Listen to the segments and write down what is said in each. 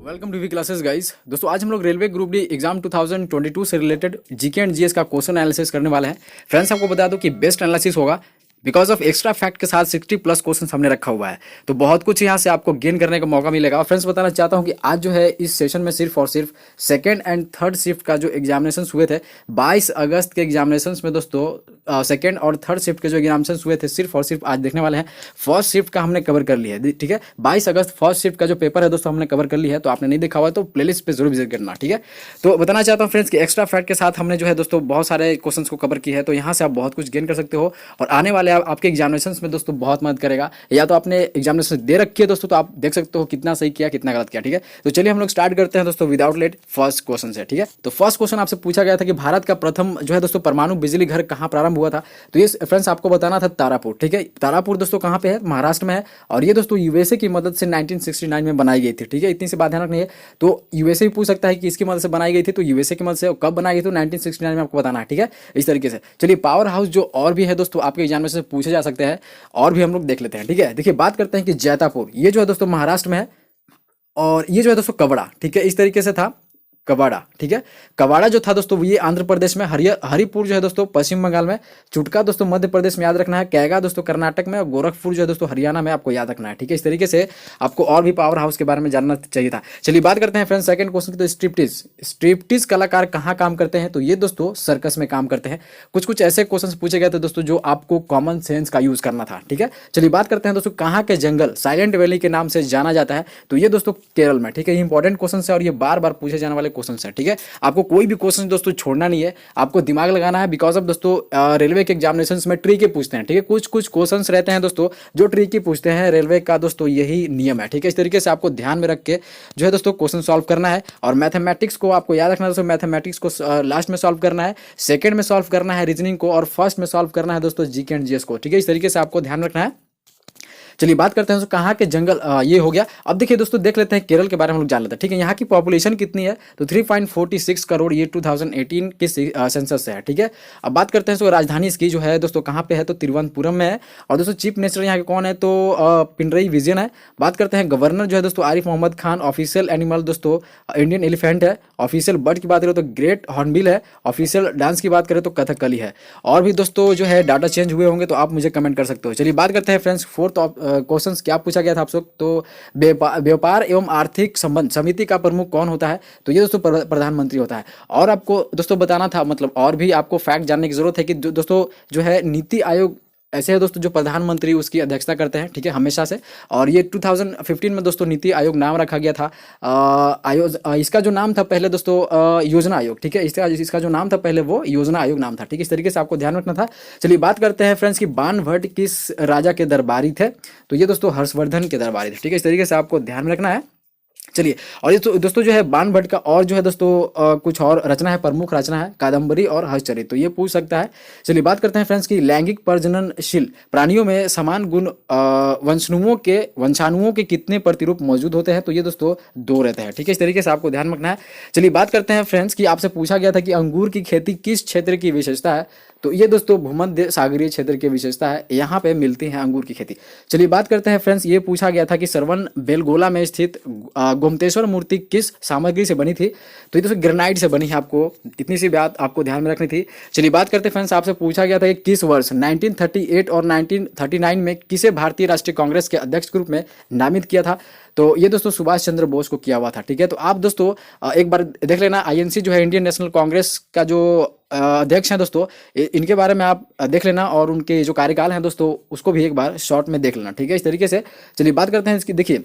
Welcome to V classes guys. दोस्तों आज हम लोग रेलवे ग्रुप डी एग्जाम 2022 से रिलेटेड जीके एंड जीएस का क्वेश्चन एनालिसिस करने वाले हैं। फ्रेंड्स आपको बता दो कि बेस्ट एनालिसिस होगा बिकॉज ऑफ एक्स्ट्रा फैक्ट के साथ 60 प्लस क्वेश्चन हमने रखा हुआ है, तो बहुत कुछ यहाँ से आपको गेन करने का मौका मिलेगा। और फ्रेंड्स बताना चाहता हूँ कि आज जो है इस सेशन में सिर्फ और सिर्फ सेकेंड एंड थर्ड शिफ्ट का जो एग्जामिनेशन हुए थे 22 अगस्त के एग्जामिनेशन में दोस्तों सेकेंड और थर्ड शिफ्ट के जो एग्जामिनेशन हुए थे सिर्फ और सिर्फ आज देखने वाले हैं। फर्स्ट शिफ्ट का हमने कवर कर लिया है, ठीक है। 22 अगस्त फर्स्ट शिफ्ट का जो पेपर है दोस्तों हमने कवर कर लिया है, तो आपने नहीं देखा हुआ तो प्लेलिस्ट पे जरूर विजिट करना, ठीक है। तो बताना चाहता हूँ फ्रेंड्स कि एक्स्ट्रा फैक्ट के साथ हमने जो है दोस्तों बहुत सारे क्वेश्चंस को कवर किया है, तो यहाँ से आप बहुत कुछ गेन कर सकते हो और आने वाले आपके एग्जामिनेशन में दोस्तों बहुत मदद करेगा। या तो आपने एग्जामिनेशन दे रखी है दोस्तों, तो आप देख सकते हो कितना सही किया कितना गलत किया, ठीक है। तो चलिए हम लोग स्टार्ट करते हैं दोस्तों विदाउट लेट फर्स्ट क्वेश्चन से, ठीक है। तो फर्स्ट क्वेश्चन आपसे पूछा गया था कि भारत का प्रथम जो है दोस्तों परमाणु बिजली घर कहाँ प्रारंभ हुआ था। तो ये फ्रेंड्स आपको बताना था तारापुर, ठीक है। तारापुर दोस्तों कहाँ पे है, महाराष्ट्र में है। और ये दोस्तों यूएसए की मदद से 1969 में बनाई गई थी, ठीक है। इतनी सी बात ध्यान रखनी है। तो यूएसए भी पूछ सकता है कि इसकी मदद से बनाई गई थी, तो यूएसए की मदद से कब बनाई गई थी, 1969 में आपको बताना है, ठीक है। इस तरीके से चलिए पावर हाउस जो और भी है दोस्तों आपके एग्जामिनेशन से पूछे जा सकते हैं और भी हम लोग देख लेते हैं, ठीक है। देखिए बात करते हैं कि जैतापुर ये जो है दोस्तों महाराष्ट्र में है और ये जो है दोस्तों कवड़ा, ठीक है। इस तरीके से था कवाड़ा, ठीक है। कवाड़ा जो था दोस्तों ये आंध्र प्रदेश में, हरिपुर जो है दोस्तों पश्चिम बंगाल में, चुटका दोस्तों मध्य प्रदेश में याद रखना है, कैगा दोस्तों कर्नाटक में और गोरखपुर जो है दोस्तों हरियाणा में आपको याद रखना है, ठीक है। इस तरीके से आपको और भी पावर हाउस के बारे में जानना चाहिए था। चलिए बात करते हैं फ्रेंड्स सेकंड क्वेश्चन की। तो स्ट्रिप्टीज कलाकार कहाँ काम करते हैं, तो ये दोस्तों सर्कस में काम करते हैं। कुछ कुछ ऐसे क्वेश्चन पूछे गए थे दोस्तों जो आपको कॉमन सेंस का यूज करना था, ठीक है। चलिए बात करते हैं दोस्तों कहाँ के जंगल साइलेंट वैली के नाम से जाना जाता है, तो ये दोस्तों केरल में, ठीक है। ये इंपॉर्टेंट क्वेश्चन है और ये बार बार पूछे जाने वाले क्वेश्चन है, ठीक है। आपको कोई भी क्वेश्चन दोस्तों छोड़ना नहीं है, आपको दिमाग लगाना है बिकॉज ऑफ दोस्तों रेलवे के एग्जामिनेशन में ट्रिकी पूछते हैं, ठीक है। कुछ कुछ क्वेश्चंस रहते हैं दोस्तों जो ट्रिकी पूछते हैं, रेलवे का दोस्तों यही नियम है, ठीक है। इस तरीके से आपको ध्यान में रख के जो है दोस्तों क्वेश्चन सॉल्व करना है। और मैथमेटिक्स को आपको याद रखना है दोस्तों, मैथमेटिक्स को लास्ट में सॉल्व करना है, सेकंड में सॉल्व करना है रीजनिंग को, और फर्स्ट में सॉल्व करना है दोस्तों जीके एंड जीएस को, ठीक है। इस तरीके से आपको ध्यान रखना है। चलिए बात करते हैं कहाँ के जंगल, ये हो गया। अब देखिए दोस्तों देख लेते हैं केरल के बारे में हम लोग जान लेते हैं, ठीक है। यहाँ की पॉपुलेशन कितनी है, तो 3.46 करोड़ ये 2018 के सेंसस से है, ठीक है। अब बात करते हैं राजधानी इसकी जो है दोस्तों कहाँ पे है, तो तिरुवनंतपुरम में है। और दोस्तों चीफ मिनिस्टर यहाँ के कौन है, तो पिनरई विजयन है। बात करते हैं गवर्नर जो है दोस्तों आरिफ मोहम्मद खान। ऑफिशियल एनिमल दोस्तों इंडियन एलिफेंट है। ऑफिशियल बर्ड की बात करें तो ग्रेट हॉर्नबिल है। ऑफिशियल डांस की बात करें तो कथकली है। और भी दोस्तों जो है डाटा चेंज हुए होंगे तो आप मुझे कमेंट कर सकते हो। चलिए बात करते हैं फ्रेंड्स फोर्थ क्वेश्चन क्या पूछा गया था आप लोग, तो व्यापार एवं आर्थिक संबंध समिति का प्रमुख कौन होता है, तो ये दोस्तों प्रधानमंत्री होता है। और आपको दोस्तों बताना था, मतलब और भी आपको फैक्ट जानने की जरूरत है कि दोस्तों जो है नीति आयोग ऐसे है दोस्तों जो प्रधानमंत्री उसकी अध्यक्षता करते हैं, ठीक है, हमेशा से। और ये 2015 में दोस्तों नीति आयोग नाम रखा गया था। इसका जो नाम था पहले दोस्तों योजना आयोग, ठीक है। इसका जो नाम था पहले वो योजना आयोग नाम था, ठीक है। इस तरीके से आपको ध्यान रखना था। चलिए बात करते हैं फ्रेंड्स की बाणभट्ट किस राजा के दरबारी थे, तो ये दोस्तों हर्षवर्धन के दरबारी थे, ठीक है। इस तरीके से आपको ध्यान रखना है। चलिए और ये दोस्तों जो है बाणभट्ट का और जो है दोस्तों कुछ और रचना है, प्रमुख रचना है कादम्बरी और हर्षचरित, तो ये पूछ सकता है। चलिए बात करते हैं फ्रेंड्स की लैंगिक प्रजननशील प्राणियों में समान गुण वंशाणुओं के कितने प्रतिरूप मौजूद होते हैं, तो ये दोस्तों 2 रहते हैं, ठीक है। इस तरीके से आपको ध्यान रखना है। चलिए बात करते हैं फ्रेंड्स की आपसे पूछा गया था कि अंगूर की खेती किस क्षेत्र की विशेषता है, तो ये दोस्तों भूमध्य सागरीय क्षेत्र की विशेषता है, यहाँ पे मिलती है अंगूर की खेती। चलिए बात करते हैं फ्रेंड्स, ये पूछा गया था कि श्रवण बेलगोला में स्थित गोमतेश्वर मूर्ति किस सामग्री से बनी थी, तो ये दोस्तों ग्रेनाइट से बनी है। आपको इतनी सी बात आपको ध्यान में रखनी थी। चलिए बात करते हैं फ्रेंड्स, आपसे पूछा गया था कि किस वर्ष 1938 और 1939 में किसे भारतीय राष्ट्रीय कांग्रेस के अध्यक्ष के रूप में नामित किया था, तो ये दोस्तों सुभाष चंद्र बोस को किया हुआ था, ठीक है। तो आप दोस्तों एक बार देख लेना, आईएनसी जो है इंडियन नेशनल कांग्रेस का जो अध्यक्ष हैं दोस्तों, इनके बारे में आप देख लेना और उनके जो कार्यकाल हैं दोस्तों उसको भी एक बार शॉर्ट में देख लेना, ठीक है। इस तरीके से चलिए बात करते हैं इसकी। देखिए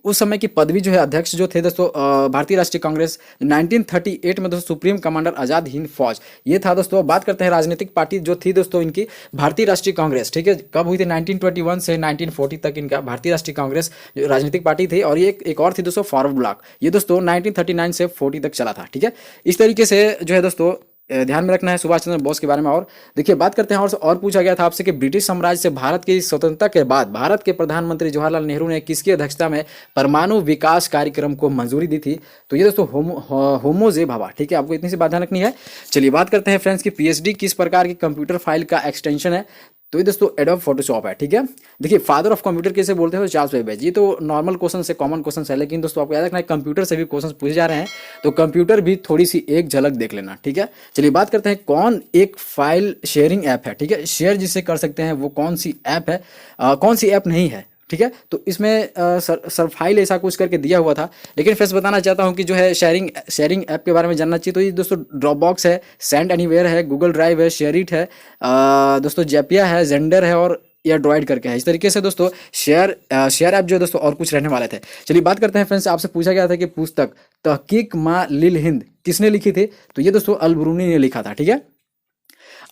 उस समय की पदवी जो है अध्यक्ष जो थे दोस्तों भारतीय राष्ट्रीय कांग्रेस 1938 में दोस्तों सुप्रीम कमांडर आजाद हिंद फौज, ये था दोस्तों। बात करते हैं राजनीतिक पार्टी जो थी दोस्तों इनकी भारतीय राष्ट्रीय कांग्रेस, ठीक है। कब हुई थी, 1921 से 1940 तक इनका भारतीय राष्ट्रीय कांग्रेस राजनीतिक पार्टी थी। और ये एक और थी दोस्तों फॉरवर्ड ब्लॉक, ये दोस्तों 1939 से 40 तक चला था, ठीक है। इस तरीके से जो है दोस्तों ध्यान में रखना है सुभाष चंद्र बोस के बारे में। और देखिए बात करते हैं और पूछा गया था आपसे कि ब्रिटिश साम्राज्य से भारत की स्वतंत्रता के बाद भारत के प्रधानमंत्री जवाहरलाल नेहरू ने किसकी अध्यक्षता में परमाणु विकास कार्यक्रम को मंजूरी दी थी, तो ये दोस्तों होमोजे भाभा, ठीक है। आपको इतनी सी बात ध्यान रखनी है। चलिए बात करते हैं फ्रेंड्स की पीएचडी किस प्रकार की कंप्यूटर फाइल का एक्सटेंशन है, तो ये दोस्तों एडोब फोटोशॉप है, ठीक है। देखिए फादर ऑफ कंप्यूटर किसे बोलते हैं, तो चार्ल्स बेबेज। ये तो नॉर्मल क्वेश्चन से, कॉमन क्वेश्चन है, लेकिन दोस्तों आपको याद रखना है कंप्यूटर से भी क्वेश्चन पूछे जा रहे हैं, तो कंप्यूटर भी थोड़ी सी एक झलक देख लेना, ठीक है। चलिए बात करते हैं कौन एक फाइल शेयरिंग ऐप है, ठीक है। शेयर जिससे कर सकते हैं वो कौन सी ऐप है, कौन सी ऐप नहीं है, ठीक है। तो इसमें सर फाइल ऐसा कुछ करके दिया हुआ था, लेकिन फ्रेंड्स बताना चाहता हूँ कि जो है शेयरिंग ऐप के बारे में जानना चाहिए, तो ये दोस्तों ड्रॉप बॉक्स है, सेंड एनीवेयर है, गूगल ड्राइव है, शेयरिट है, दोस्तों जैपिया है, जेंडर है और या ड्रॉइड करके है। इस तरीके से दोस्तों शेयर ऐप जो है दोस्तों और कुछ रहने वाले थे। चलिए बात करते हैं फ्रेंड्स, आपसे पूछा गया था कि पुस्तक तहकीक माँ लिल हिंद किसने लिखी थी, तो ये दोस्तों अल-बरूनी ने लिखा था, ठीक है।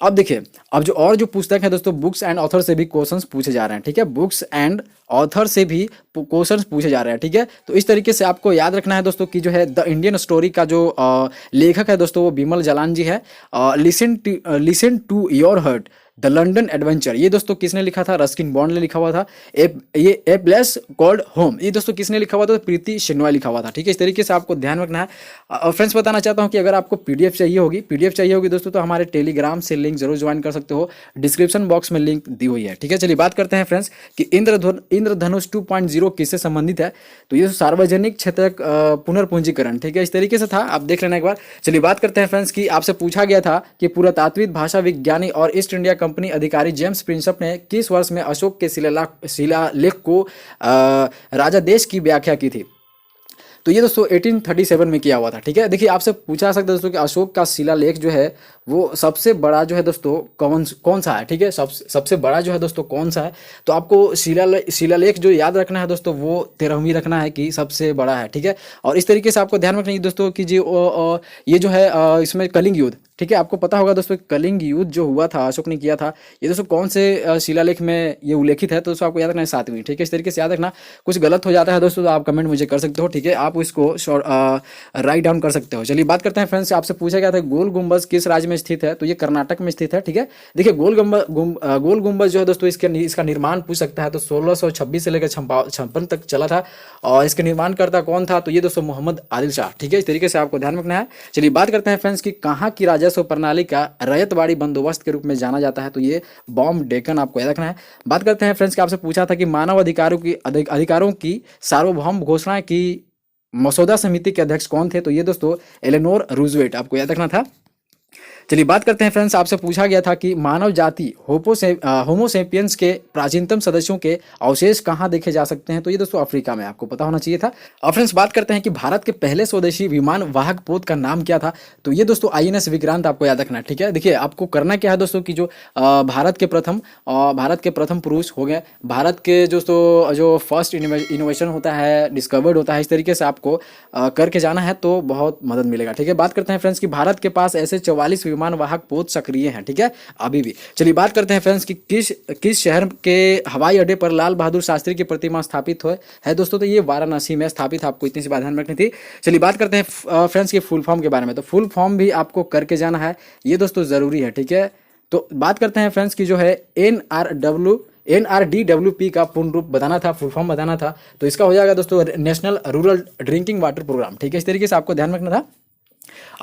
अब देखिए, अब जो पुस्तक है दोस्तों, बुक्स एंड ऑथर से भी क्वेश्चंस पूछे जा रहे हैं, ठीक है। बुक्स एंड ऑथर से भी क्वेश्चंस पूछे जा रहे हैं, ठीक है। तो इस तरीके से आपको याद रखना है दोस्तों कि जो है द इंडियन स्टोरी का जो लेखक है दोस्तों वो बिमल जालान जी है। Listen to your heart the London adventure, ये दोस्तों किसने लिखा था, रस्किन बॉन्ड ने लिखा हुआ था। ये ए प्लेस कॉल्ड होम, ये दोस्तों किसने लिखा हुआ था, प्रीति शेनॉय लिखा हुआ था, ठीक है। इस तरीके से आपको ध्यान रखना है। और फ्रेंड्स बताना चाहता हूँ कि अगर आपको पीडीएफ चाहिए होगी दोस्तों, तो हमारे टेलीग्राम से लिंक जरूर ज्वाइन कर सकते हो, डिस्क्रिप्शन बॉक्स में लिंक दी हुई है, ठीक है। चलिए बात करते हैं फ्रेंड्स कि इंद्रधनुष 2.0 किससे संबंधित है, तो ये सार्वजनिक क्षेत्र पुनर्पूंजीकरण, ठीक है। इस तरीके से था, आप देख लेना एक बार। चलिए बात करते हैं फ्रेंड्स कि आपसे पूछा गया था कि पुरातात्विक भाषा विज्ञानी और ईस्ट इंडिया कंपनी अधिकारी जेम्स प्रिंसप ने किस वर्ष में अशोक के शिलालेख को राजा देश की व्याख्या की थी, तो ये दोस्तों 1837 में किया हुआ था, ठीक है। देखिए आपसे पूछा सकता है दोस्तों कि अशोक का शिलालेख जो है वो सबसे बड़ा जो है दोस्तों कौन सा है, ठीक है। सबसे बड़ा जो है दोस्तों कौन सा है, तो आपको शिलालेख जो याद रखना है दोस्तों वो 13वीं रखना है कि सबसे बड़ा है, ठीक है। और इस तरीके से आपको ध्यान रखना है दोस्तों कि जो ये जो है इसमें कलिंग युद्ध, ठीक है, आपको पता होगा दोस्तों कलिंग युद्ध जो हुआ था अशोक ने किया था, ये दोस्तों कौन से शिलालेख में ये उल्लेखित है, तो दोस्तों आपको याद रखना है 7वीं, ठीक है। इस तरीके से याद रखना, कुछ गलत हो जाता है दोस्तों तो आप कमेंट मुझे कर सकते हो, ठीक है। आप इसको राइट डाउन कर सकते हो। चलिए बात करते हैं फ्रेंड्स, आपसे पूछा गया था गोल गुंबज किस राज्य में स्थित है, तो ये कर्नाटक में स्थित है, ठीक है। देखिए गोल गुंबज जो है दोस्तों इसका निर्माण पूछ सकता है, तो 1626 से लेकर 56 तक चला था, और इसके निर्माणकर्ता कौन था, तो ये दोस्तों मोहम्मद आदिल शाह, ठीक है। इस तरीके से आपको ध्यान रखना है। चलिए बात करते हैं फ्रेंड्स कि कहाँ की राजस्व प्रणाली का रैयतवाड़ी बंदोबस्त के रूप में जाना जाता है, तो ये बॉम्ब डेकन, आपको याद रखना है। बात करते हैं फ्रेंड्स कि आपसे पूछा था कि मानव अधिकारों की सार्वभौम घोषणा की मसौदा समिति के अध्यक्ष कौन थे, तो ये दोस्तों एलेनोर रूजवेल्ट, आपको याद रखना था। चलिए बात करते हैं फ्रेंड्स, आपसे पूछा गया था कि मानव जाति होमोसेपियंस के प्राचीनतम सदस्यों के अवशेष कहाँ देखे जा सकते हैं, तो ये दोस्तों अफ्रीका में, आपको पता होना चाहिए था। और फ्रेंड्स बात करते हैं कि भारत के पहले स्वदेशी विमान वाहक पोत का नाम क्या था, तो ये दोस्तों INS विक्रांत, आपको याद रखना है, ठीक है। देखिए आपको करना क्या है दोस्तों कि जो भारत के प्रथम पुरुष हो गए, भारत के दोस्तों जो फर्स्ट इनोवेशन होता है, डिस्कवर्ड होता है, इस तरीके से आपको करके जाना है तो बहुत मदद मिलेगा, ठीक है। बात करते हैं फ्रेंड्स कि भारत के पास ऐसे 44 विमान वाहक पोत सक्रिय हैं, ठीक है, अभी भी। चलिए बात करते हैं फ्रेंड्स कि किस शहर के हवाई अड्डे पर लाल बहादुर शास्त्री की प्रतिमा स्थापित है दोस्तों, तो ये वाराणसी में स्थापित है, आपको इतनी सी बात ध्यान रखनी थी। चलिए बात करते हैं फ्रेंड्स की फुल फॉर्म के बारे में, तो फुल फॉर्म भी आपको करके जाना है, ये दोस्तों जरूरी है, ठीक है। तो बात करते हैं फ्रेंड्स की जो है NRDWP का पूर्ण रूप बताना था, फुल फॉर्म बताना था, तो इसका हो जाएगा दोस्तों national rural drinking water programme, ठीक है। इस तरीके से आपको ध्यान रखना था।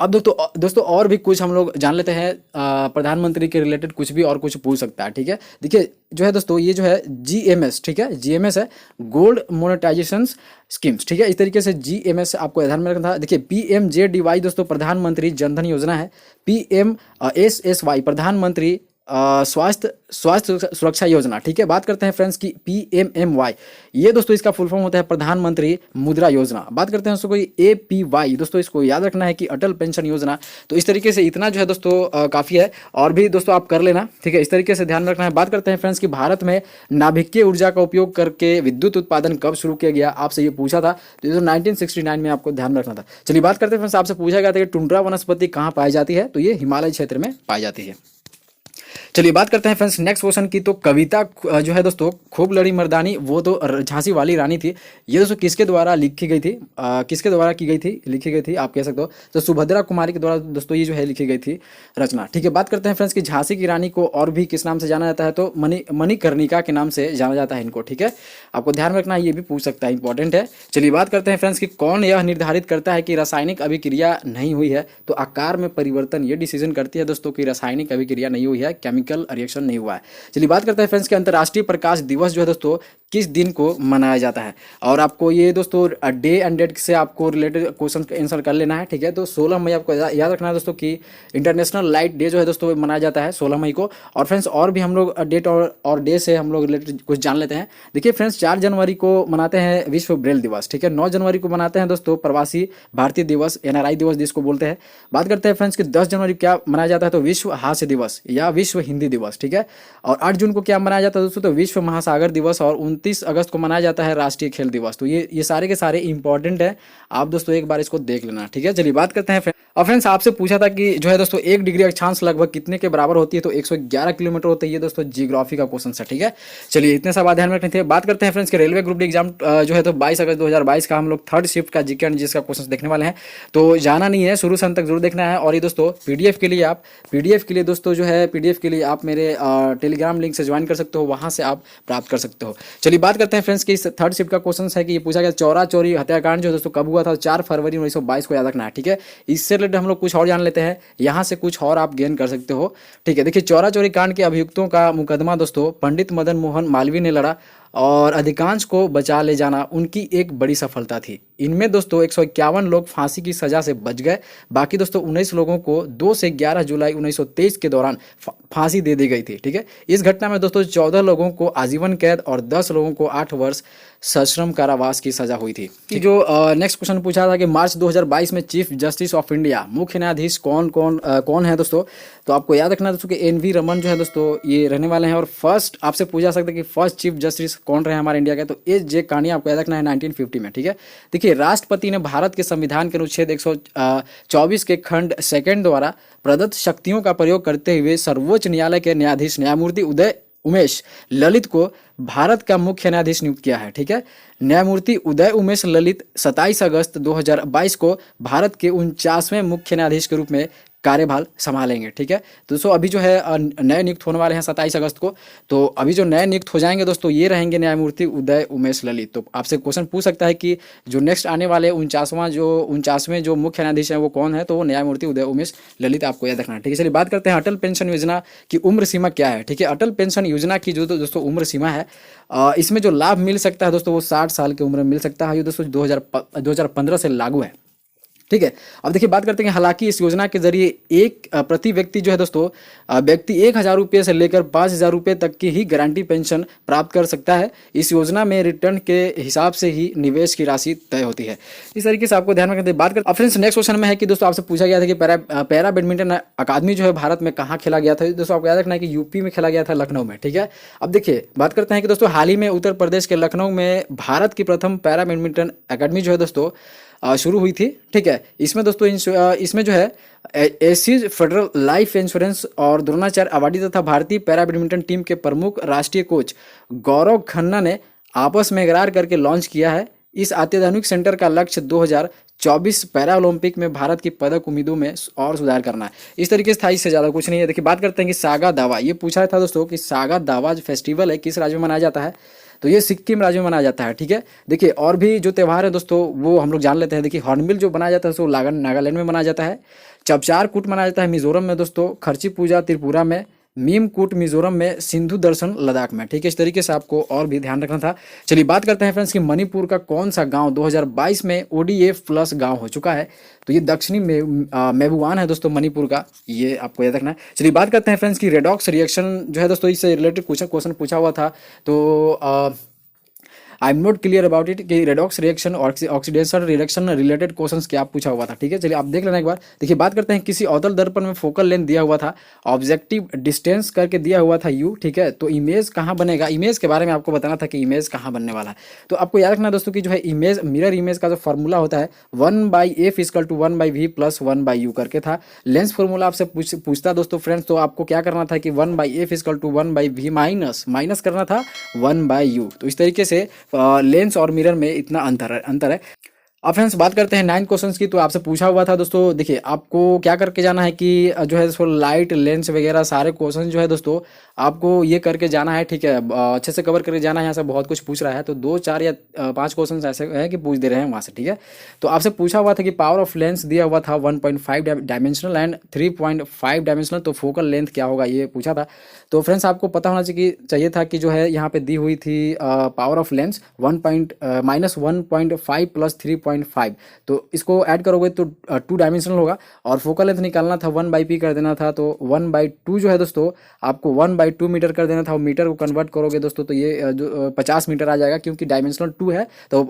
अब दोस्तों और भी कुछ हम लोग जान लेते हैं, प्रधानमंत्री के रिलेटेड कुछ भी और कुछ पूछ सकता है, ठीक है। देखिए जो है दोस्तों ये जो है GMS, ठीक है, GMS है गोल्ड मोनेटाइजेशन स्कीम्स, ठीक है। इस तरीके से GMS आपको ध्यान में रखना था। देखिए PMJDY दोस्तों प्रधानमंत्री जनधन योजना है, PMSSY प्रधानमंत्री स्वास्थ्य सुरक्षा योजना, ठीक है। बात करते हैं फ्रेंड्स की PMMY, ये दोस्तों इसका फुल फॉर्म होता है प्रधानमंत्री मुद्रा योजना। बात करते हैं दोस्तों APY, दोस्तों इसको याद रखना है कि अटल पेंशन योजना। तो इस तरीके से इतना जो है दोस्तों काफ़ी है, और भी दोस्तों आप कर लेना, ठीक है। इस तरीके से ध्यान रखना है। बात करते हैं फ्रेंड्स कि भारत में नाभिकीय ऊर्जा का उपयोग करके विद्युत उत्पादन कब शुरू किया गया, आपसे ये पूछा था, तो ये 1969 में आपको ध्यान रखना था। चलिए बात करते हैं फ्रेंड्स, आपसे पूछा गया था कि टुंड्रा वनस्पति कहाँ पाई जाती है, तो ये हिमालय क्षेत्र में पाई जाती है। चलिए बात करते हैं फ्रेंड्स नेक्स्ट क्वेश्चन की, तो कविता जो है दोस्तों खूब लड़ी मर्दानी, वो तो झांसी वाली रानी थी, ये दोस्तों किसके द्वारा लिखी गई थी, किसके द्वारा लिखी गई थी आप कह सकते हो, तो सुभद्रा कुमारी के द्वारा दोस्तों ये जो है लिखी गई थी रचना, ठीक है। बात करते हैं फ्रेंड्स कि झांसी की रानी को और भी किस नाम से जाना जाता है, तो मणिकर्णिका के नाम से जाना जाता है इनको, ठीक है। आपको ध्यान रखना, ये भी पूछ सकता है, इंपॉर्टेंट है। चलिए बात करते हैं फ्रेंड्स कि कौन यह निर्धारित करता है कि रासायनिक अभिक्रिया नहीं हुई है, तो आकार में परिवर्तन ये डिसीजन करती है दोस्तों कि रासायनिक अभिक्रिया नहीं हुई है, केमिकल रिएक्शन नहीं हुआ है। चलिए बात करते हैं फ्रेंड्स कि अंतर्राष्ट्रीय प्रकाश दिवस जो है दोस्तों किस दिन को मनाया जाता है। और आपको ये दोस्तों डे एंड डेट से आपको रिलेटेड क्वेश्चन आंसर कर लेना है, ठीक है। तो 16 मई आपको याद रखना है दोस्तों कि इंटरनेशनल लाइट डे जो है दोस्तों मनाया जाता है 16 मई को। और फ्रेंड्स और भी हम लोग डेट और डे से हम लोग रिलेटेड कुछ जान लेते हैं। देखिए फ्रेंड्स 4 जनवरी को मनाते हैं विश्व ब्रेल दिवस, ठीक है। 9 जनवरी को मनाते हैं दोस्तों प्रवासी भारतीय दिवस NRI दिवस जिसको बोलते हैं। बात करते हैं फ्रेंड्स कि 10 जनवरी क्या मनाया जाता है, तो विश्व हास्य दिवस या विश्व हिंदी दिवस, ठीक है। और 8 जून को क्या मनाया जाता है दोस्तों, तो विश्व महासागर दिवस। और 29 अगस्त को मनाया जाता है राष्ट्रीय खेल दिवस। तो ये सारे के सारे इंपॉर्टेंट है, आप दोस्तों एक बार इसको देख लेना, ठीक है। चलिए बात करते हैं और फ्रेंड्स आपसे पूछा था कि जो है दोस्तों 1 डिग्री अक्षांश लगभग कितने के बराबर होती है, तो 111 किलोमीटर होता है। ये दोस्तों जियोग्राफी का क्वेश्चन है, ठीक है। चलिए इतने सब बात ध्यान में रखने थे। बात करते हैं फ्रेंड्स के रेलवे ग्रुप डी एग्जाम जो है तो 22 अगस्त 2022 का हम लोग 3rd शिफ्ट का जीके एंड जीएस का क्वेश्चन देखने वाले हैं। तो जाना नहीं है, शुरू से अंत तक जरूर देखना है। और ये दोस्तों पीडीएफ के लिए दोस्तों जो है पीडीएफ के लिए आप मेरे टेलीग्राम लिंक से ज्वाइन कर सकते हो, वहां से आप प्राप्त कर सकते हो। चलिए बात करते हैं फ्रेंड्स की 3rd शिफ्ट का क्वेश्चन है कि ये पूछा गया चौरा चोरी हत्याकांड जो दोस्तों कब हुआ था, 4 फरवरी 1922 को याद रखना है, ठीक है। इससे रिलेटेड हम लोग कुछ और जान लेते हैं, यहाँ से कुछ और आप गेन कर सकते हो, ठीक है। देखिए चौरा चोरी कांड के अभियुक्तों का मुकदमा दोस्तों पंडित मदन मोहन मालवीय ने लड़ा और अधिकांश को बचा ले जाना उनकी एक बड़ी सफलता थी। इनमें दोस्तों 151 लोग फांसी की सजा से बच गए। बाकी दोस्तों 19 लोगों को 2 से 11 जुलाई 1923 के दौरान फांसी दे दी गई थी, ठीक है। इस घटना में दोस्तों 14 लोगों को आजीवन कैद और 10 लोगों को 8 वर्ष सश्रम कारावास की सजा हुई थी। जो नेक्स्ट क्वेश्चन पूछा था कि मार्च 2022 में चीफ जस्टिस ऑफ इंडिया मुख्य न्यायाधीश कौन है दोस्तों, तो आपको याद रखना दोस्तों कि NV रमन जो है दोस्तों ये रहने वाले हैं। और फर्स्ट आपसे पूछा सकता है कि फर्स्ट चीफ जस्टिस कौन रहे हमारे इंडिया के, तो SJ कानिया आपको याद रखना है 1950 में, ठीक है। देखिए राष्ट्रपति ने भारत के संविधान के अनुच्छेद 124 के खंड 2 द्वारा प्रदत्त शक्तियों का प्रयोग करते हुए सर्वोच्च न्यायालय के न्यायाधीश न्यायमूर्ति उमेश ललित को भारत का मुख्य न्यायाधीश नियुक्त किया है, ठीक है। न्यायमूर्ति उदय उमेश ललित 27 अगस्त 2022 को भारत के 49वें मुख्य न्यायाधीश के रूप में कार्यभार संभालेंगे, ठीक है। तो दोस्तों अभी जो है नए नियुक्त होने वाले हैं 27 अगस्त को। तो अभी जो नए नियुक्त हो जाएंगे दोस्तों ये रहेंगे न्यायमूर्ति उदय उमेश ललित। तो आपसे क्वेश्चन पूछ सकता है कि जो नेक्स्ट आने वाले 49वें जो मुख्य न्यायाधीश हैं वो कौन है, तो वो न्यायमूर्ति उदय उमेश ललित आपको याद रखना है, ठीक है। चलिए बात करते हैं अटल पेंशन योजना की उम्र सीमा क्या है, ठीक है। अटल पेंशन योजना की जो दोस्तों उम्र सीमा है इसमें जो लाभ मिल सकता है दोस्तों वो 60 साल की उम्र में मिल सकता है। ये दोस्तों 2015 से लागू है, ठीक है। अब देखिए बात करते हैं कि हालांकि इस योजना के जरिए एक प्रति व्यक्ति जो है दोस्तों व्यक्ति 1000 रुपये से लेकर 5000 रुपये तक की ही गारंटी पेंशन प्राप्त कर सकता है। इस योजना में रिटर्न के हिसाब से ही निवेश की राशि तय होती है। इस तरीके से आपको ध्यान में रखते हैं। बात करते हैं फ्रेंड्स नेक्स्ट क्वेश्चन में है कि दोस्तों आपसे पूछा गया था कि पैरा बैडमिंटन अकादमी जो है भारत में कहाँ खेला गया था। दोस्तों आपको याद रखना है कि यूपी में खेला गया था, लखनऊ में, ठीक है। अब देखिए बात करते हैं कि दोस्तों हाल ही में उत्तर प्रदेश के लखनऊ में भारत की प्रथम पैरा बैडमिंटन अकादमी जो है दोस्तों शुरू हुई थी, ठीक है। इसमें दोस्तों इसमें जो है एसीज फेडरल लाइफ इंश्योरेंस और द्रोणाचार्य अवार्डी तथा भारतीय पैरा बैडमिंटन टीम के प्रमुख राष्ट्रीय कोच गौरव खन्ना ने आपस में इकरार करके लॉन्च किया है। इस अत्याधुनिक सेंटर का लक्ष्य 2024 पैरा ओलंपिक में भारत की पदक उम्मीदों में और सुधार करना है। इस तरीके से था, इससे ज़्यादा कुछ नहीं है। देखिए बात करते हैं कि सागा दावा, ये पूछा था दोस्तों कि सागा दावा जो फेस्टिवल है किस राज्य में मनाया जाता है, तो ये सिक्किम राज्य में मनाया जाता है, ठीक है। देखिए और भी जो त्यौहार है दोस्तों वो हम लोग जान लेते हैं। देखिए हॉर्नबिल जो मनाया जाता है वो नागालैंड में मनाया जाता है। चपचार कूट मनाया जाता है मिजोरम में दोस्तों। खर्ची पूजा त्रिपुरा में। मीम कूट मिजोरम में। सिंधु दर्शन लद्दाख में, ठीक है। इस तरीके से आपको और भी ध्यान रखना था। चलिए बात करते हैं फ्रेंड्स कि मणिपुर का कौन सा गांव 2022 में ODF प्लस गांव हो चुका है, तो ये दक्षिणी मेबुआन है दोस्तों मणिपुर का, ये आपको याद रखना है। चलिए बात करते हैं फ्रेंड्स की रेडॉक्स रिएक्शन जो है दोस्तों इससे रिलेटेड क्वेश्चन पूछा हुआ था। तो I am not clear about it कि रेडॉक्स रिएक्शन और ऑक्सीडेशन रिएक्शन रिलेटेड क्वेश्चंस क्या पूछा हुआ था, ठीक है। चलिए आप देख लेना एक बार। देखिए बात करते हैं किसी अवतल दर्पण में फोकल लेंथ दिया हुआ था, ऑब्जेक्टिव डिस्टेंस करके दिया हुआ था U, ठीक है। तो इमेज कहाँ बनेगा, इमेज के बारे में आपको बताना था कि इमेज कहाँ बनने वाला है। तो आपको याद रखना दोस्तों कि जो है इमेज मिरर इमेज का जो फॉर्मूला होता है 1/f = 1/v + 1/u करके था। लेंस फॉर्मूला आपसे पूछता दोस्तों फ्रेंड्स, तो आपको क्या करना था कि 1/f = 1/v माइनस करना था 1/u। तो इस तरीके से लेंस और मिरर में इतना अंतर है। अब फ्रेंड्स बात करते हैं 9 क्वेश्चंस की। तो आपसे पूछा हुआ था दोस्तों, देखिए आपको क्या करके जाना है कि जो है दोस्तों लाइट लेंस वगैरह सारे क्वेश्चन जो है दोस्तों आपको ये करके जाना है, ठीक है, अच्छे से कवर करके जाना है। यहाँ से बहुत कुछ पूछ रहा है, तो 2 4 या 5 क्वेश्चन ऐसे हैं कि पूछ दे रहे हैं वहाँ से, ठीक है। तो आपसे पूछा हुआ था कि पावर ऑफ लेंस दिया हुआ था 1.5 डायमेंशनल एंड 3.5 डायमेंशनल, तो फोकल लेंथ क्या होगा ये पूछा था। तो फ्रेंड्स आपको पता होना चाहिए था कि जो है यहाँ पे दी हुई थी पावर ऑफ लेंस -1.5 प्लस 3.5, तो इसको ऐड करोगे तो 2 डायमेंशनल होगा। और फोकल लेंथ निकालना था 1/p कर देना था, तो 1/2 जो है दोस्तों आपको 1/2 मीटर कर देना था। और मीटर को कन्वर्ट करोगे दोस्तों तो ये जो 50 मीटर आ जाएगा, क्योंकि डायमेंशनल 2 है तो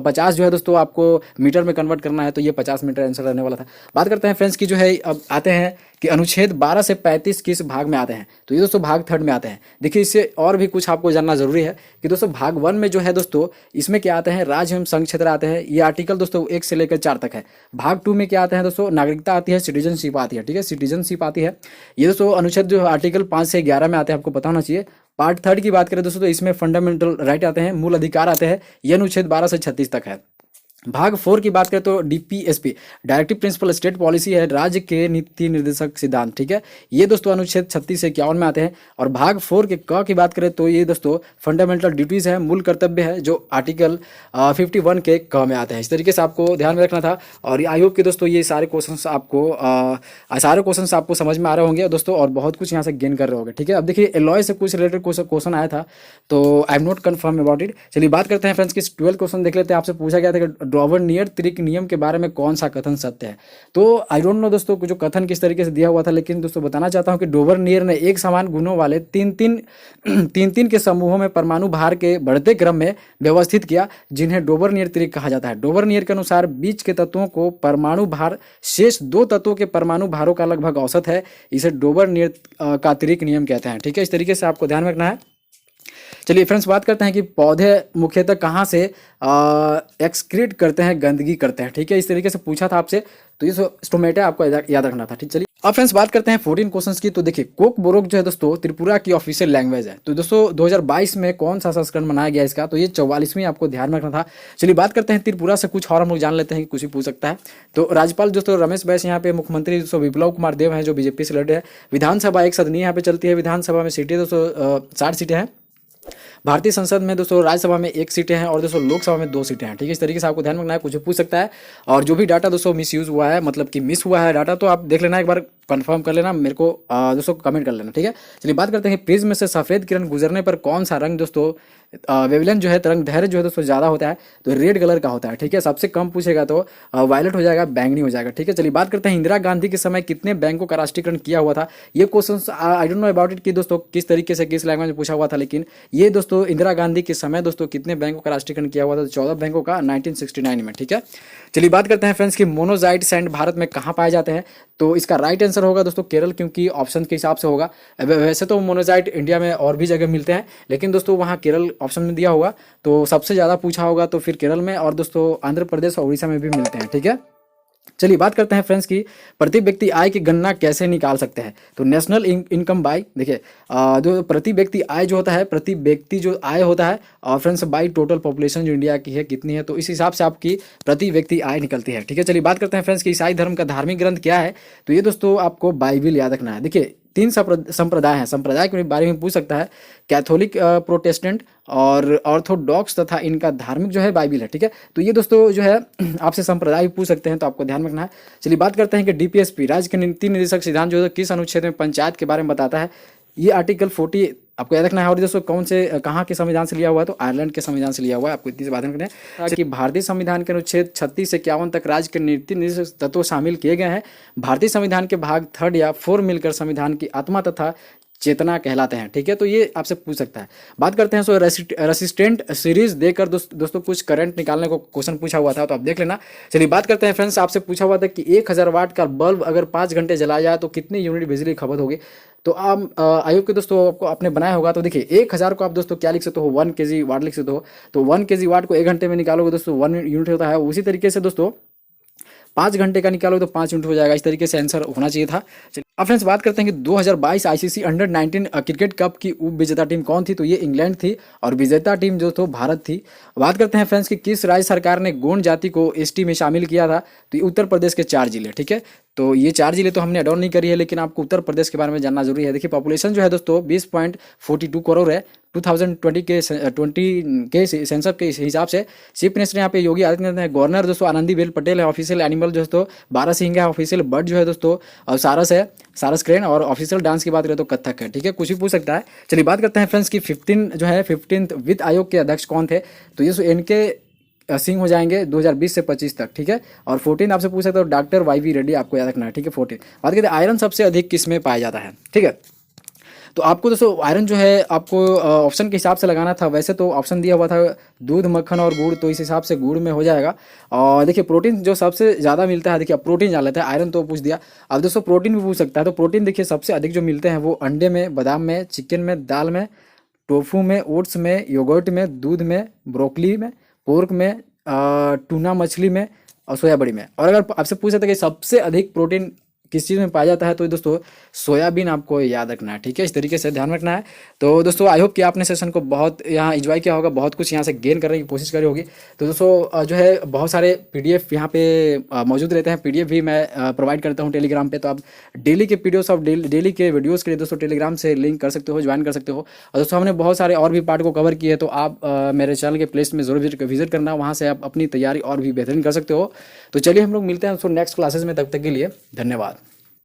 50 जो है दोस्तों आपको मीटर में कन्वर्ट करना है, तो ये 50 मीटर आंसर रहने वाला था। बात करते हैं फ्रेंड्स की जो है, अब आते हैं कि अनुच्छेद 12 से 35 किस भाग में आते हैं। तो ये दोस्तों भाग 3 में आते हैं। देखिए इससे और भी कुछ आपको जानना जरूरी है कि दोस्तों भाग 1 में जो है दोस्तों इसमें क्या आते हैं, राज्य एवं संघ क्षेत्र आते हैं। ये आर्टिकल दोस्तों 1 से लेकर 4 तक है। भाग 2 में क्या आते हैं दोस्तों, नागरिकता आती है, सिटीजनशिप आती है, ठीक है, सिटीजनशिप आती है। ये दोस्तों अनुच्छेद जो आर्टिकल 5 से 11 में आते हैं, आपको पता होना चाहिए। पार्ट 3 की बात करें दोस्तों तो इसमें फंडामेंटल राइट आते हैं, मूल अधिकार आते हैं। ये अनुच्छेद 12 से 36 तक है। भाग 4 की बात करें तो DPSP directive principle state policy है, राज्य के नीति निर्देशक सिद्धांत, ठीक है। ये दोस्तों अनुच्छेद 36 से 51 में आते हैं। और भाग 4 के क की बात करें तो ये दोस्तों फंडामेंटल ड्यूटीज है, मूल कर्तव्य है, जो आर्टिकल 51 के क में आते हैं। इस तरीके से आपको ध्यान में रखना था। और आई होप कि दोस्तों ये सारे क्वेश्चन आपको समझ में आ रहे होंगे दोस्तों, और बहुत कुछ यहाँ से गेन कर रहे होंगे, ठीक है। अब देखिए एलॉय से कुछ रिलेटेड क्वेश्चन आया था, तो I am not confirm about it. चलिए बात करते हैं फ्रेंड्स की 12 क्वेश्चन देख लेते हैं। आपसे पूछा गया था कि ड्रॉवर-नियर त्रिक नियम के बारे में कौन सा कथन सत्य है। तो आई डोंट नो दोस्तों जो कथन किस तरीके से दिया हुआ था, लेकिन दोस्तों बताना चाहता हूं कि डोवर-नियर ने एक समान गुणों वाले तीन के समूहों में परमाणु भार के बढ़ते क्रम में व्यवस्थित किया, जिन्हें डोवर-नियर त्रिक कहा जाता है। डोवर-नियर के अनुसार बीच के तत्वों को परमाणु भार शेष 2 तत्वों के परमाणु भारों का लगभग औसत है। इसे डोवर-नियर का त्रिक नियम कहते हैं, ठीक है। इस तरीके से आपको ध्यान रखना है। चलिए फ्रेंड्स बात करते हैं कि पौधे मुख्यतः कहाँ से एक्सक्रीट करते हैं, गंदगी करते हैं, ठीक है। इस तरीके से पूछा था आपसे, तो ये स्टोमेटा आपको याद रखना था, ठीक। चलिए अब फ्रेंड्स बात करते हैं 14 क्वेश्चंस की। तो देखिए कोकबोरोक जो है दोस्तों त्रिपुरा की ऑफिशियल लैंग्वेज है। तो दोस्तों 2022 में कौन सा संस्करण बनाया गया इसका, तो ये 44वीं आपको ध्यान रखना था। चलिए बात करते हैं त्रिपुरा से कुछ और हम लोग जान लेते हैं कि कुछ भी पूछ सकता है। तो राज्यपाल दोस्तों रमेश बैस यहाँ पे, मुख्यमंत्री दोस्तों विप्लव कुमार देव हैं जो बीजेपी से लड़े हैं। विधानसभा एक सदनीय यहाँ पे चलती है। विधानसभा में सीटें दोस्तों 60 सीटें हैं। भारतीय संसद में दोस्तों राज्यसभा में 1 सीटें हैं और दोस्तों लोकसभा में 2 सीटें हैं, ठीक है। इस तरीके से आपको ध्यान रखना है, कुछ भी पूछ सकता है। और जो भी डाटा दोस्तों मिसयूज हुआ है, मतलब कि मिस हुआ है डाटा, तो आप देख लेना, एक बार कंफर्म कर लेना, मेरे को दोस्तों कमेंट कर लेना, ठीक है। चलिए बात करते हैं प्रिज्म में से सफेद किरण गुजरने पर कौन सा रंग दोस्तों वेवलेंथ जो है, तरंग दैर्घ्य जो है दोस्तों ज़्यादा होता है, तो रेड कलर का होता है, ठीक है। सबसे कम पूछेगा तो वायलेट हो जाएगा, बैंगनी हो जाएगा, ठीक है। चलिए बात करते हैं इंदिरा गांधी के समय कितने बैंकों का राष्ट्रीयकरण किया हुआ था। ये question I don't know about it कि दोस्तों किस तरीके से किस लैंग्वेज में पूछा हुआ था, लेकिन ये दोस्तों इंदिरा गांधी के समय दोस्तों कितने बैंकों का राष्ट्रीयकरण किया हुआ था, 14 बैंकों का 1969 में, ठीक है। चलिए बात करते हैं फ्रेंड्स की मोनोजाइट सैंड भारत में कहाँ पाए जाते हैं। तो इसका राइट आंसर होगा दोस्तों केरल, क्योंकि ऑप्शन के हिसाब से होगा। वैसे तो मोनोजाइट इंडिया में और भी जगह मिलते हैं, लेकिन दोस्तों वहाँ केरल ऑप्शन में दिया होगा, तो सबसे ज़्यादा पूछा होगा तो फिर केरल में, और दोस्तों आंध्र प्रदेश और उड़ीसा में भी मिलते हैं, ठीक है। चलिए बात करते हैं फ्रेंड्स की प्रति व्यक्ति आय की गणना कैसे निकाल सकते हैं। तो नेशनल इनकम बाय, देखिए जो प्रति व्यक्ति आय जो होता है, प्रति व्यक्ति जो आय होता है, और फ्रेंड्स बाई टोटल पॉपुलेशन जो इंडिया की है कितनी है, तो इस हिसाब से आपकी प्रति व्यक्ति आय निकलती है, ठीक है। चलिए बात करते हैं फ्रेंड्स की ईसाई धर्म का धार्मिक ग्रंथ क्या है। तो ये दोस्तों आपको बाइबिल याद रखना है। देखिए 3 संप्रदाय हैं, संप्रदाय के बारे में पूछ सकता है, कैथोलिक, प्रोटेस्टेंट और ऑर्थोडॉक्स, तथा इनका धार्मिक जो है बाइबिल है, ठीक है। तो ये दोस्तों जो है आपसे संप्रदाय भी पूछ सकते हैं, तो आपको ध्यान रखना है। चलिए बात करते हैं कि डीपीएसपी राज्य के नीति निर्देशक सिद्धांत जो है किस अनुच्छेद में पंचायत के बारे में बताता है। ये आर्टिकल 40 आपको याद रखना है। और दोस्तों कौन से कहाँ के संविधान से लिया हुआ है, तो आयरलैंड के संविधान से लिया हुआ है, आपको इतनी सी बात रखना है कि भारतीय संविधान के अनुच्छेद 36 से 51 तक राज्य के नीति निर्देशक तत्व शामिल किए गए हैं। भारतीय संविधान के भाग 3 या 4 मिलकर संविधान की आत्मा तथा चेतना कहलाते हैं, ठीक है। तो ये आपसे पूछ सकता है। बात करते हैं सो रेसिस्टेंट सीरीज देकर दोस्तों कुछ करंट निकालने को क्वेश्चन पूछा हुआ था, तो आप देख लेना। चलिए बात करते हैं फ्रेंड्स, आपसे पूछा हुआ था कि 1000 वाट का बल्ब अगर 5 घंटे जलाया जाए तो कितनी यूनिट बिजली खपत होगी। तो आप आयोग के दोस्तों आपको आपने बनाया होगा, तो देखिए 1000 को आप दोस्तों क्या लिख सकते हो, 1 kg वाट लिख सकते हो। तो 1 kg वाट को 1 घंटे में निकालोगे दोस्तों 1 यूनिट होता है। उसी तरीके से दोस्तों 5 घंटे का निकालोगे तो 5 यूनिट हो जाएगा। इस तरीके से आंसर होना चाहिए था। अब फ्रेंड्स बात करते हैं कि 2022 आईसीसी अंडर 19 क्रिकेट कप की उप विजेता टीम कौन थी, तो ये इंग्लैंड थी और विजेता टीम जो तो भारत थी। बात करते हैं फ्रेंड्स कि किस राज्य सरकार ने गोंड जाति को एसटी में शामिल किया था, तो ये उत्तर प्रदेश के 4 जिले, ठीक है। तो ये 4 जिले तो हमने एड ऑन नहीं करी है, लेकिन आपको उत्तर प्रदेश के बारे में जानना जरूरी है। देखिए पॉपुलेशन जो है दोस्तों 20.42 करोड़ है 2020 के सेंसस के हिसाब से। चीफ मिनिस्टर यहाँ पे योगी आदित्यनाथ है, गवर्नर दोस्तों आनंदीबेन पटेल है, ऑफिशियल एनिमल दोस्तों बारहसिंह है, ऑफिशियल बर्ड जो है दोस्तों और सारस है, सारस क्रेन, और ऑफिशियल डांस की बात करें तो कथक है, ठीक है। कुछ भी पूछ सकता है। चलिए बात करते हैं फ्रेंड्स की 15th वित्त आयोग के अध्यक्ष कौन थे, तो ये इनके सिंह हो जाएंगे 2020 से 25 तक, ठीक है। और 14 आपसे पूछ सकते हो डॉक्टर वाई रेड्डी, आपको याद रखना है, ठीक है। 14 बात करते हैं आयरन सबसे अधिक किस में पाया जाता है, ठीक है। तो आपको दोस्तों आयरन जो है आपको ऑप्शन के हिसाब से लगाना था। वैसे तो ऑप्शन दिया हुआ था दूध, मक्खन और गुड़, तो इस हिसाब से गुड़ में हो जाएगा। और देखिए प्रोटीन जो सबसे ज़्यादा मिलता है, देखिए अब प्रोटीन जान लेता है, आयरन तो पूछ दिया। अब दोस्तों प्रोटीन भी पूछ सकता है, तो प्रोटीन देखिए सबसे अधिक जो मिलते हैं वो अंडे में, बादाम में, चिकन में, दाल में, टोफू में, ओट्स में, योगर्ट में, दूध में, ब्रोकली में, पोर्क में, टूना मछली में और सोयाबड़ी में। और अगर आपसे पूछ सकते हैं कि सबसे अधिक प्रोटीन किस चीज़ में पाया जाता है, तो दोस्तों सोयाबीन आपको याद रखना है, ठीक है। इस तरीके से ध्यान रखना है। तो दोस्तों आई होप कि आपने सेशन को बहुत यहाँ एंजॉय किया होगा, बहुत कुछ यहाँ से गेन करने की कोशिश करी होगी। तो दोस्तों जो है बहुत सारे पीडीएफ यहाँ पे मौजूद रहते हैं, पीडीएफ भी मैं प्रोवाइड करता हूँ टेलीग्राम पे। तो आप डेली के पीडीएफ ऑफ डेली के वीडियोज़ के लिए दोस्तों टेलीग्राम से लिंक कर सकते हो, ज्वाइन कर सकते हो। और दोस्तों हमने बहुत सारे और भी पार्ट को कवर किए, तो आप मेरे चैनल के प्लेलिस्ट में जरूर विजिट करना, वहाँ से आप अपनी तैयारी और भी बेहतरीन कर सकते हो। तो चलिए हम लोग मिलते हैं दोस्तों नेक्स्ट क्लासेस में, तब तक के लिए धन्यवाद।